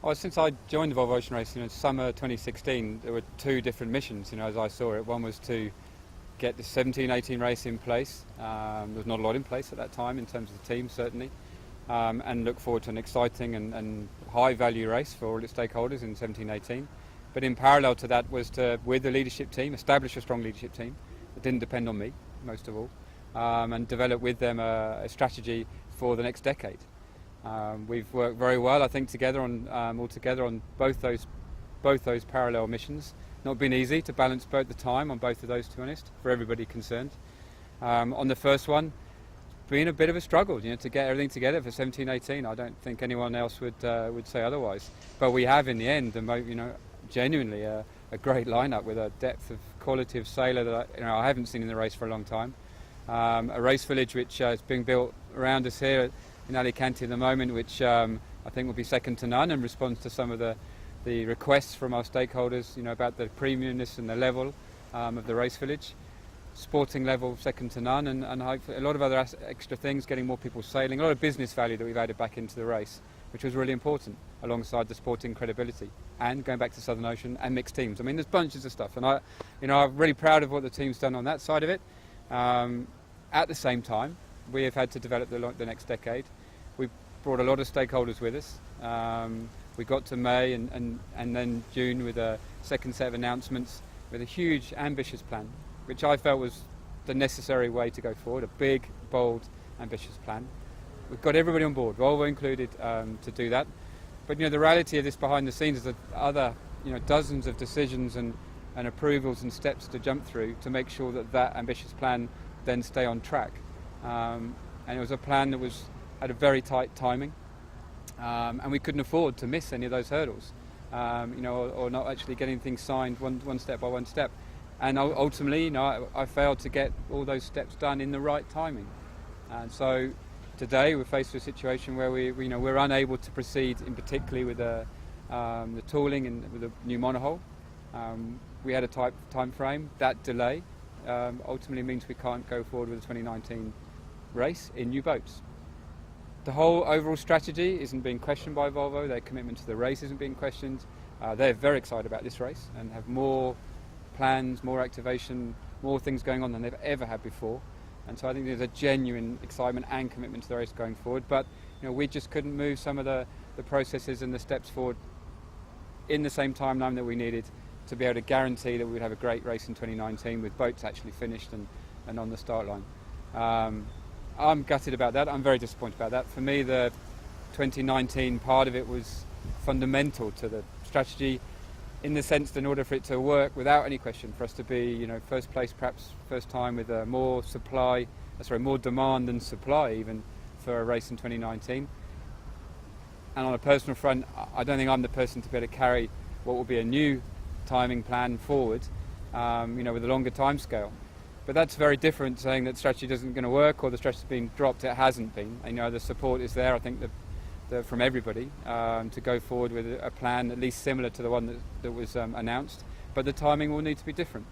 Well, since I joined the Volvo Ocean Racing in summer 2016, there were two different missions, as I saw it. One was to get the 17-18 race in place. There was not a lot in place at that time in terms of the team, certainly, and look forward to an exciting and high-value race for all its stakeholders in 17-18. But in parallel to that was to, with the leadership team, establish a strong leadership team that didn't depend on me, most of all, and develop with them a strategy for the next decade. We've worked very well, I think, together on both those parallel missions. Not been easy to balance both the time on both of those, to be honest, for everybody concerned. On the first one, it's been a bit of a struggle, to get everything together for 17-18. I don't think anyone else would say otherwise. But we have, in the end, genuinely a great lineup with a depth of quality of sailor that I haven't seen in the race for a long time. A race village which is being built around us here in Alicante at the moment, which I think will be second to none and responds to some of the requests from our stakeholders, about the premiumness and the level of the race village. Sporting level second to none, and hopefully a lot of other extra things, getting more people sailing, a lot of business value that we've added back into the race, which was really important alongside the sporting credibility and going back to Southern Ocean and mixed teams. There's bunches of stuff, and I'm really proud of what the team's done on that side of it. At the same time, we have had to develop the next decade. We brought a lot of stakeholders with us. We got to May and then June with a second set of announcements with a huge, ambitious plan, which I felt was the necessary way to go forward, a big, bold, ambitious plan. We've got everybody on board, Volvo included, to do that. But the reality of this behind the scenes is that other dozens of decisions and approvals and steps to jump through to make sure that ambitious plan then stay on track. And it was a plan that had a very tight timing, and we couldn't afford to miss any of those hurdles, or not actually getting things signed one step by one step. And ultimately, I failed to get all those steps done in the right timing. And so today we're faced with a situation where we're unable to proceed, in particularly with the tooling and with the new monohull. We had a tight time frame. That delay ultimately means we can't go forward with the 2019 race in new boats. The whole overall strategy isn't being questioned by Volvo. Their commitment to the race isn't being questioned. They're very excited about this race and have more plans, more activation, more things going on than they've ever had before. And so I think there's a genuine excitement and commitment to the race going forward. But we just couldn't move some of the processes and the steps forward in the same timeline that we needed to be able to guarantee that we would have a great race in 2019 with boats actually finished and on the start line. I'm gutted about that. I'm very disappointed about that. For me, the 2019 part of it was fundamental to the strategy, in the sense that in order for it to work without any question, for us to be first place, perhaps first time with more demand than supply even for a race in 2019. And on a personal front, I don't think I'm the person to be able to carry what will be a new timing plan forward, with a longer time scale. But that's very different, saying that strategy isn't going to work or the strategy's been dropped. It hasn't been. The support is there, I think, from everybody to go forward with a plan at least similar to the one that was announced. But the timing will need to be different,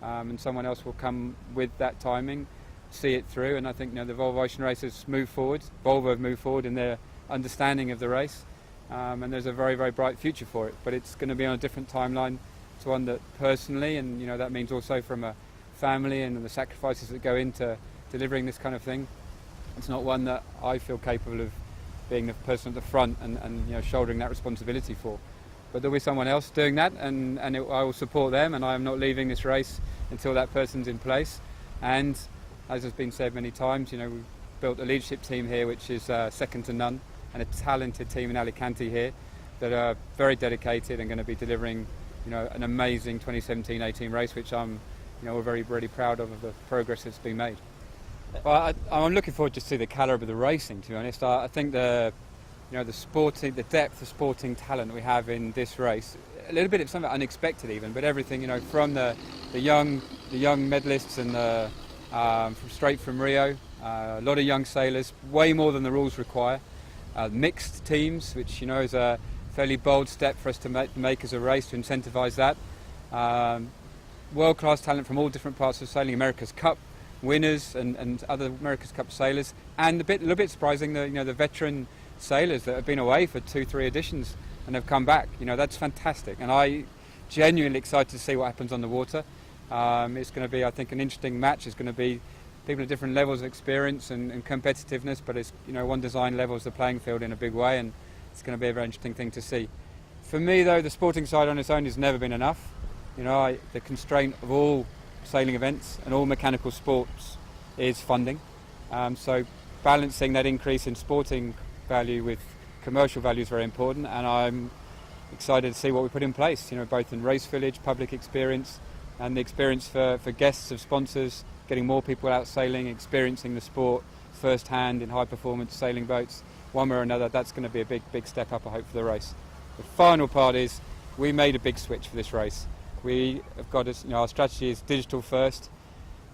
and someone else will come with that timing, see it through. And I think the Volvo Ocean Racers move forward. Volvo have moved forward in their understanding of the race, and there's a very, very bright future for it. But it's going to be on a different timeline to one that personally, and that means also from a family and the sacrifices that go into delivering this kind of thing. It's not one that I feel capable of being the person at the front and shouldering that responsibility for. But there'll be someone else doing that, and I will support them, and I am not leaving this race until that person's in place. And as has been said many times, we've built a leadership team here which is second to none, and a talented team in Alicante here that are very dedicated and going to be delivering an amazing 2017-18 race, which we're very, really proud of the progress that's been made. Well, I'm looking forward just to the calibre of the racing, to be honest. I think the depth of sporting talent we have in this race, a little bit of something unexpected even, but everything, from the young medalists and straight from Rio, a lot of young sailors, way more than the rules require. Mixed teams, which is a fairly bold step for us to make as a race to incentivise that. World-class talent from all different parts of sailing, America's Cup winners and other America's Cup sailors, and a little bit surprising, the veteran sailors that have been away for 2-3 editions and have come back. That's fantastic, and I genuinely excited to see what happens on the water. It's going to be, I think, an interesting match. It's going to be people at different levels of experience and competitiveness, but it's one design levels the playing field in a big way, and it's going to be a very interesting thing to see. For me, though, the sporting side on its own has never been enough. The constraint of all sailing events and all mechanical sports is funding. So balancing that increase in sporting value with commercial value is very important, and I'm excited to see what we put in place, both in race village, public experience, and the experience for guests of sponsors, getting more people out sailing, experiencing the sport firsthand in high performance sailing boats, one way or another. That's going to be a big step up, I hope, for the race. The final part is we made a big switch for this race. We have got our strategy is digital first.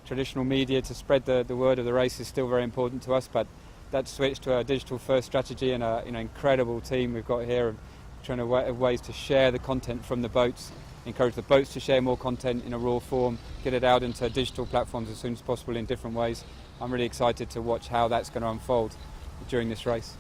Traditional media to spread the word of the race is still very important to us, but that switch to a digital first strategy and an incredible team we've got here, trying to ways to share the content from the boats, encourage the boats to share more content in a raw form, get it out into digital platforms as soon as possible in different ways. I'm really excited to watch how that's going to unfold during this race.